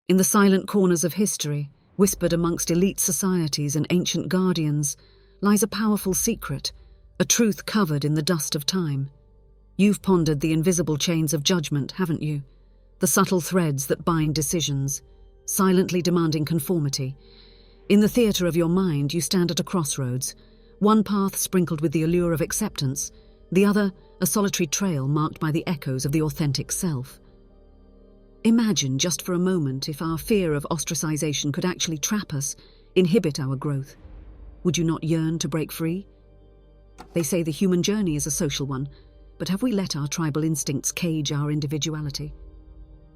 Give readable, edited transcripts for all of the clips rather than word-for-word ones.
In the silent corners of history, whispered amongst elite societies and ancient guardians, lies a powerful secret, a truth covered in the dust of time. You've pondered the invisible chains of judgment, haven't you? The subtle threads that bind decisions, silently demanding conformity. In the theatre of your mind, you stand at a crossroads, one path sprinkled with the allure of acceptance, the other a solitary trail marked by the echoes of the authentic self. Imagine just for a moment if our fear of ostracization could actually trap us, inhibit our growth. Would you not yearn to break free? They say the human journey is a social one, but have we let our tribal instincts cage our individuality?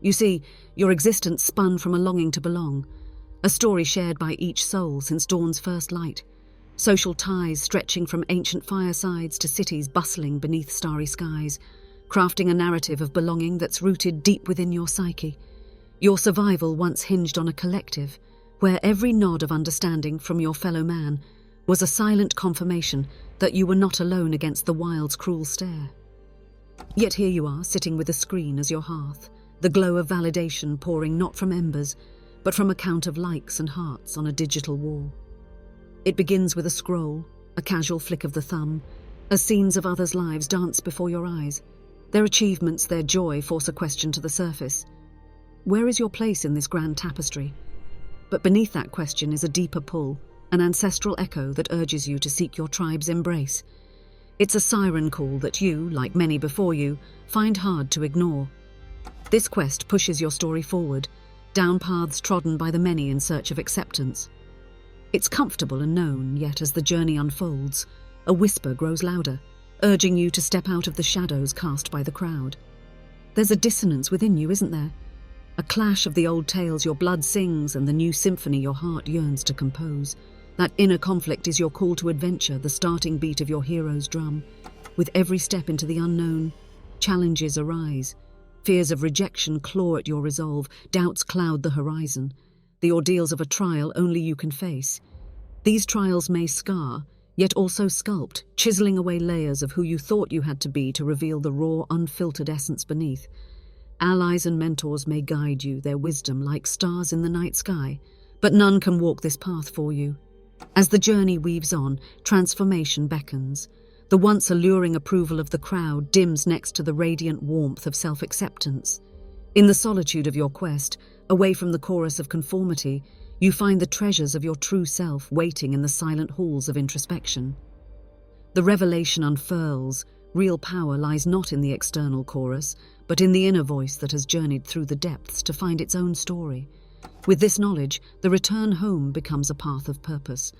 You see, your existence spun from a longing to belong, a story shared by each soul since dawn's first light, social ties stretching from ancient firesides to cities bustling beneath starry skies, crafting a narrative of belonging that's rooted deep within your psyche. Your survival once hinged on a collective, where every nod of understanding from your fellow man was a silent confirmation that you were not alone against the wild's cruel stare. Yet here you are, sitting with a screen as your hearth, the glow of validation pouring not from embers, but from a count of likes and hearts on a digital wall. It begins with a scroll, a casual flick of the thumb, as scenes of others' lives dance before your eyes. Their achievements, their joy force a question to the surface. Where is your place in this grand tapestry? But beneath that question is a deeper pull, an ancestral echo that urges you to seek your tribe's embrace. It's a siren call that you, like many before you, find hard to ignore. This quest pushes your story forward, down paths trodden by the many in search of acceptance. It's comfortable and known, yet as the journey unfolds, a whisper grows louder, urging you to step out of the shadows cast by the crowd. There's a dissonance within you, isn't there? A clash of the old tales your blood sings and the new symphony your heart yearns to compose. That inner conflict is your call to adventure, the starting beat of your hero's drum. With every step into the unknown, challenges arise. Fears of rejection claw at your resolve, doubts cloud the horizon. The ordeals of a trial only you can face. These trials may scar, yet also sculpt, chiseling away layers of who you thought you had to be to reveal the raw, unfiltered essence beneath. Allies and mentors may guide you, their wisdom like stars in the night sky, but none can walk this path for you. As the journey weaves on, transformation beckons. The once alluring approval of the crowd dims next to the radiant warmth of self-acceptance. In the solitude of your quest, away from the chorus of conformity, you find the treasures of your true self waiting in the silent halls of introspection. The revelation unfurls. Real power lies not in the external chorus, but in the inner voice that has journeyed through the depths to find its own story. With this knowledge, the return home becomes a path of purpose.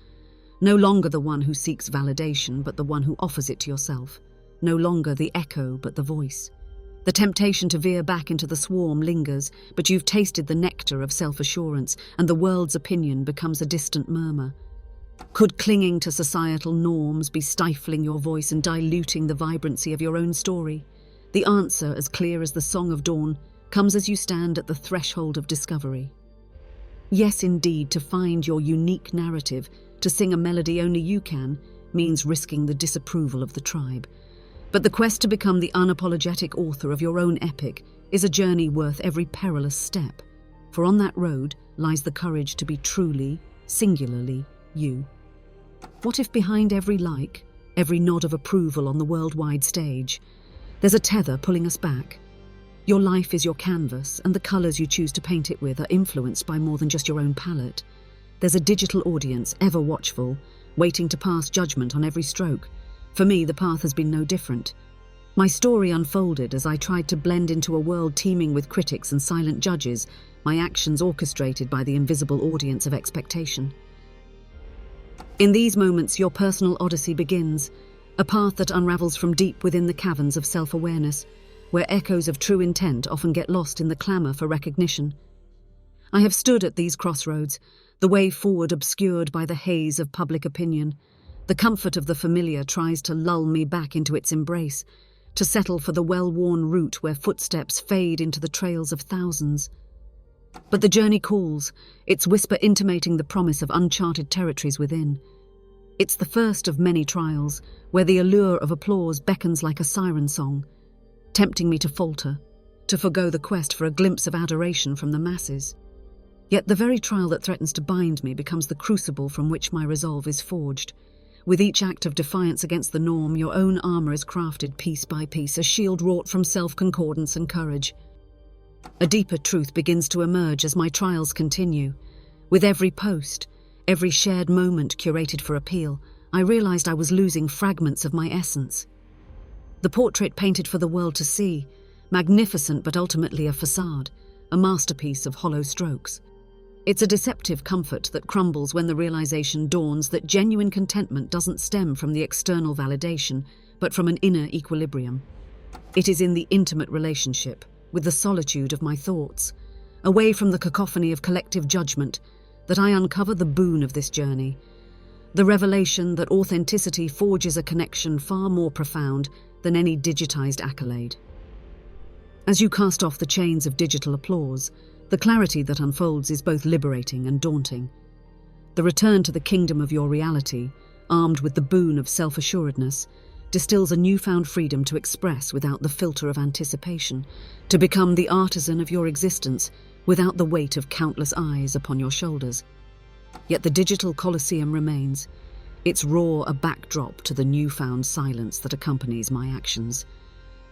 No longer the one who seeks validation, but the one who offers it to yourself. No longer the echo, but the voice. The temptation to veer back into the swarm lingers, but you've tasted the nectar of self-assurance, and the world's opinion becomes a distant murmur. Could clinging to societal norms be stifling your voice and diluting the vibrancy of your own story? The answer, as clear as the song of dawn, comes as you stand at the threshold of discovery. Yes, indeed, to find your unique narrative, to sing a melody only you can, means risking the disapproval of the tribe. But the quest to become the unapologetic author of your own epic is a journey worth every perilous step, for on that road lies the courage to be truly, singularly, you. What if behind every like, every nod of approval on the worldwide stage, there's a tether pulling us back? Your life is your canvas, and the colours you choose to paint it with are influenced by more than just your own palette. There's a digital audience, ever watchful, waiting to pass judgment on every stroke. For me, the path has been no different. My story unfolded as I tried to blend into a world teeming with critics and silent judges, my actions orchestrated by the invisible audience of expectation. In these moments, your personal odyssey begins, a path that unravels from deep within the caverns of self-awareness, where echoes of true intent often get lost in the clamour for recognition. I have stood at these crossroads, the way forward obscured by the haze of public opinion. The comfort of the familiar tries to lull me back into its embrace, to settle for the well-worn route where footsteps fade into the trails of thousands. But the journey calls, its whisper intimating the promise of uncharted territories within. It's the first of many trials, where the allure of applause beckons like a siren song, tempting me to falter, to forgo the quest for a glimpse of adoration from the masses. Yet the very trial that threatens to bind me becomes the crucible from which my resolve is forged. With each act of defiance against the norm, your own armor is crafted piece by piece, a shield wrought from self-concordance and courage. A deeper truth begins to emerge as my trials continue. With every post, every shared moment curated for appeal, I realized I was losing fragments of my essence. The portrait painted for the world to see, magnificent but ultimately a facade, a masterpiece of hollow strokes. It's a deceptive comfort that crumbles when the realization dawns that genuine contentment doesn't stem from the external validation, but from an inner equilibrium. It is in the intimate relationship, with the solitude of my thoughts, away from the cacophony of collective judgment, that I uncover the boon of this journey, the revelation that authenticity forges a connection far more profound than any digitized accolade. As you cast off the chains of digital applause, the clarity that unfolds is both liberating and daunting. The return to the kingdom of your reality, armed with the boon of self-assuredness, distills a newfound freedom to express without the filter of anticipation, to become the artisan of your existence without the weight of countless eyes upon your shoulders. Yet the digital Colosseum remains, its roar a backdrop to the newfound silence that accompanies my actions.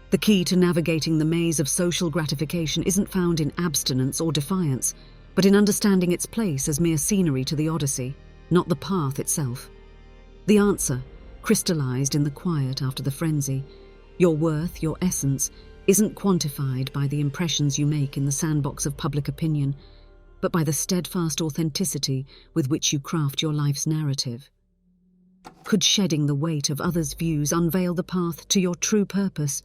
The key to navigating the maze of social gratification isn't found in abstinence or defiance, but in understanding its place as mere scenery to the Odyssey, not the path itself. The answer, crystallized in the quiet after the frenzy, your worth, your essence, isn't quantified by the impressions you make in the sandbox of public opinion, but by the steadfast authenticity with which you craft your life's narrative. Could shedding the weight of others' views unveil the path to your true purpose?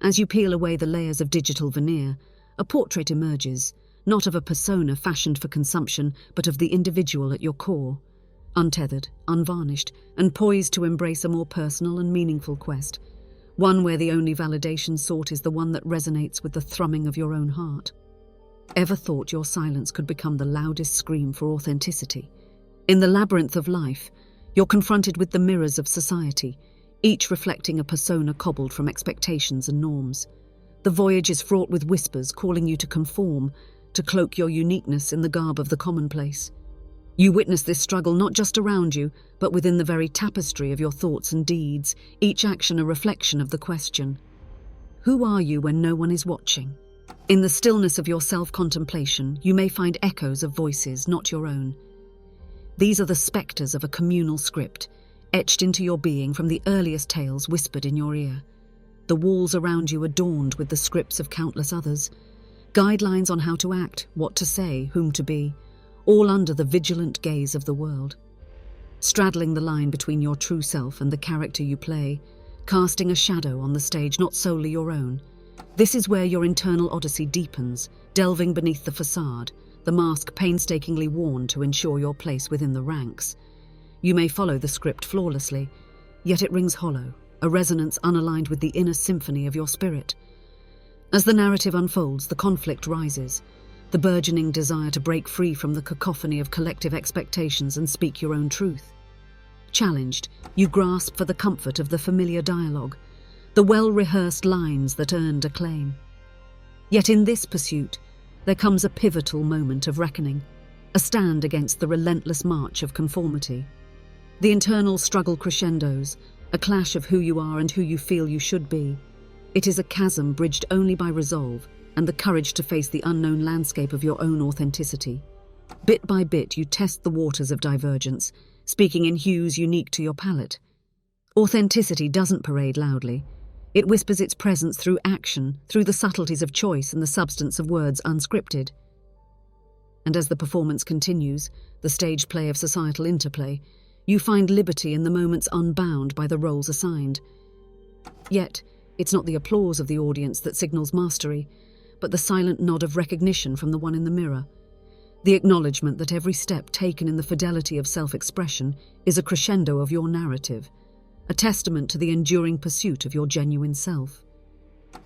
As you peel away the layers of digital veneer, a portrait emerges, not of a persona fashioned for consumption, but of the individual at your core, untethered, unvarnished, and poised to embrace a more personal and meaningful quest, one where the only validation sought is the one that resonates with the thrumming of your own heart. Ever thought your silence could become the loudest scream for authenticity? In the labyrinth of life, you're confronted with the mirrors of society, each reflecting a persona cobbled from expectations and norms. The voyage is fraught with whispers calling you to conform, to cloak your uniqueness in the garb of the commonplace. You witness this struggle not just around you, but within the very tapestry of your thoughts and deeds, each action a reflection of the question: who are you when no one is watching? In the stillness of your self-contemplation, you may find echoes of voices not your own. These are the spectres of a communal script, etched into your being from the earliest tales whispered in your ear. The walls around you adorned with the scripts of countless others, guidelines on how to act, what to say, whom to be, all under the vigilant gaze of the world. Straddling the line between your true self and the character you play, casting a shadow on the stage not solely your own. This is where your internal odyssey deepens, delving beneath the facade, the mask painstakingly worn to ensure your place within the ranks. You may follow the script flawlessly, yet it rings hollow, a resonance unaligned with the inner symphony of your spirit. As the narrative unfolds, the conflict rises, the burgeoning desire to break free from the cacophony of collective expectations and speak your own truth. Challenged, you grasp for the comfort of the familiar dialogue, the well-rehearsed lines that earned acclaim. Yet in this pursuit, there comes a pivotal moment of reckoning, a stand against the relentless march of conformity. The internal struggle crescendos, a clash of who you are and who you feel you should be. It is a chasm bridged only by resolve and the courage to face the unknown landscape of your own authenticity. Bit by bit, you test the waters of divergence, speaking in hues unique to your palate. Authenticity doesn't parade loudly. It whispers its presence through action, through the subtleties of choice and the substance of words unscripted. And as the performance continues, the stage play of societal interplay, you find liberty in the moments unbound by the roles assigned. Yet, it's not the applause of the audience that signals mastery, but the silent nod of recognition from the one in the mirror. The acknowledgement that every step taken in the fidelity of self-expression is a crescendo of your narrative, a testament to the enduring pursuit of your genuine self.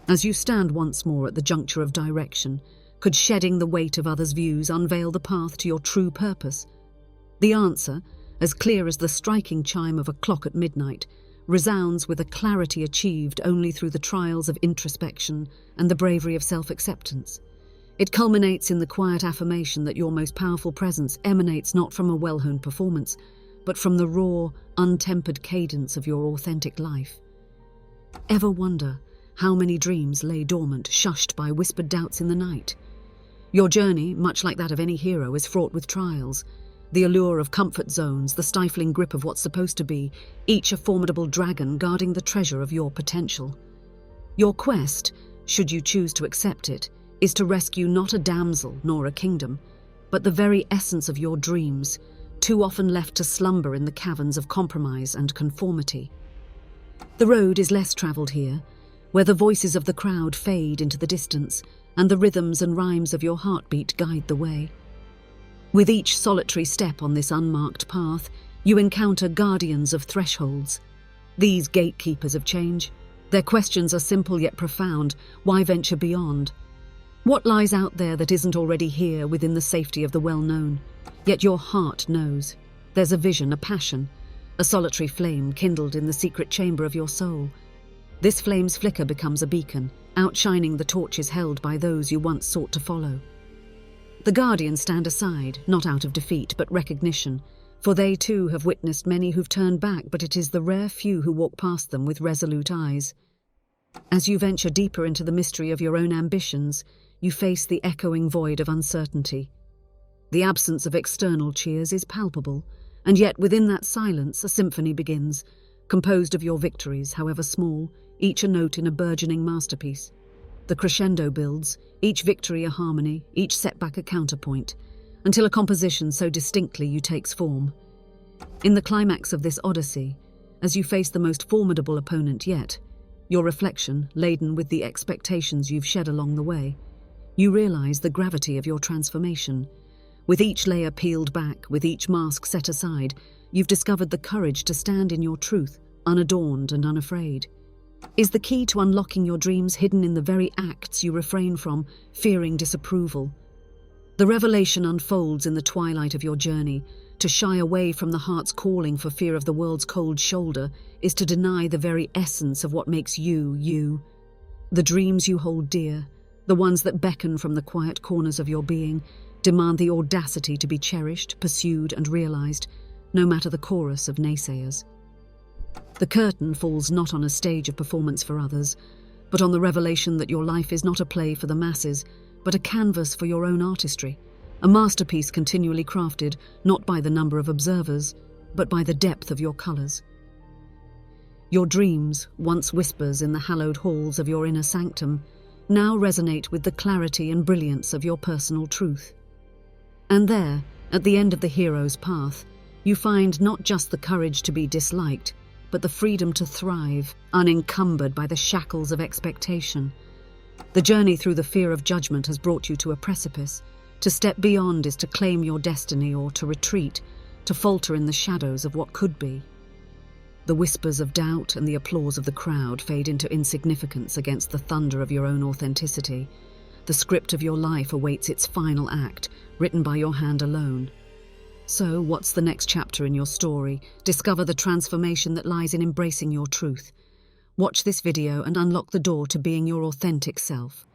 As you stand once more at the juncture of direction, could shedding the weight of others' views unveil the path to your true purpose? The answer, as clear as the striking chime of a clock at midnight, resounds with a clarity achieved only through the trials of introspection and the bravery of self-acceptance. It culminates in the quiet affirmation that your most powerful presence emanates not from a well-honed performance, but from the raw, untempered cadence of your authentic life. Ever wonder how many dreams lay dormant, shushed by whispered doubts in the night? Your journey, much like that of any hero, is fraught with trials. The allure of comfort zones, the stifling grip of what's supposed to be, each a formidable dragon guarding the treasure of your potential. Your quest, should you choose to accept it, is to rescue not a damsel nor a kingdom, but the very essence of your dreams, too often left to slumber in the caverns of compromise and conformity. The road is less travelled here, where the voices of the crowd fade into the distance and the rhythms and rhymes of your heartbeat guide the way. With each solitary step on this unmarked path, you encounter guardians of thresholds. These gatekeepers of change. Their questions are simple yet profound. Why venture beyond? What lies out there that isn't already here within the safety of the well-known? Yet your heart knows. There's a vision, a passion, a solitary flame kindled in the secret chamber of your soul. This flame's flicker becomes a beacon, outshining the torches held by those you once sought to follow. The guardians stand aside, not out of defeat, but recognition, for they too have witnessed many who've turned back, but it is the rare few who walk past them with resolute eyes. As you venture deeper into the mystery of your own ambitions, you face the echoing void of uncertainty. The absence of external cheers is palpable, and yet within that silence a symphony begins, composed of your victories, however small, each a note in a burgeoning masterpiece. The crescendo builds, each victory a harmony, each setback a counterpoint, until a composition so distinctly you takes form. In the climax of this odyssey, as you face the most formidable opponent yet, your reflection, laden with the expectations you've shed along the way, you realize the gravity of your transformation. With each layer peeled back, with each mask set aside, you've discovered the courage to stand in your truth, unadorned and unafraid. Is the key to unlocking your dreams hidden in the very acts you refrain from, fearing disapproval? The revelation unfolds in the twilight of your journey. To shy away from the heart's calling for fear of the world's cold shoulder is to deny the very essence of what makes you, you. The dreams you hold dear, the ones that beckon from the quiet corners of your being, demand the audacity to be cherished, pursued and realized, no matter the chorus of naysayers. The curtain falls not on a stage of performance for others, but on the revelation that your life is not a play for the masses, but a canvas for your own artistry, a masterpiece continually crafted not by the number of observers, but by the depth of your colours. Your dreams, once whispers in the hallowed halls of your inner sanctum, now resonate with the clarity and brilliance of your personal truth. And there, at the end of the hero's path, you find not just the courage to be disliked, but the freedom to thrive, unencumbered by the shackles of expectation. The journey through the fear of judgment has brought you to a precipice. To step beyond is to claim your destiny, or to retreat, to falter in the shadows of what could be. The whispers of doubt and the applause of the crowd fade into insignificance against the thunder of your own authenticity. The script of your life awaits its final act, written by your hand alone. So, what's the next chapter in your story? Discover the transformation that lies in embracing your truth. Watch this video and unlock the door to being your authentic self.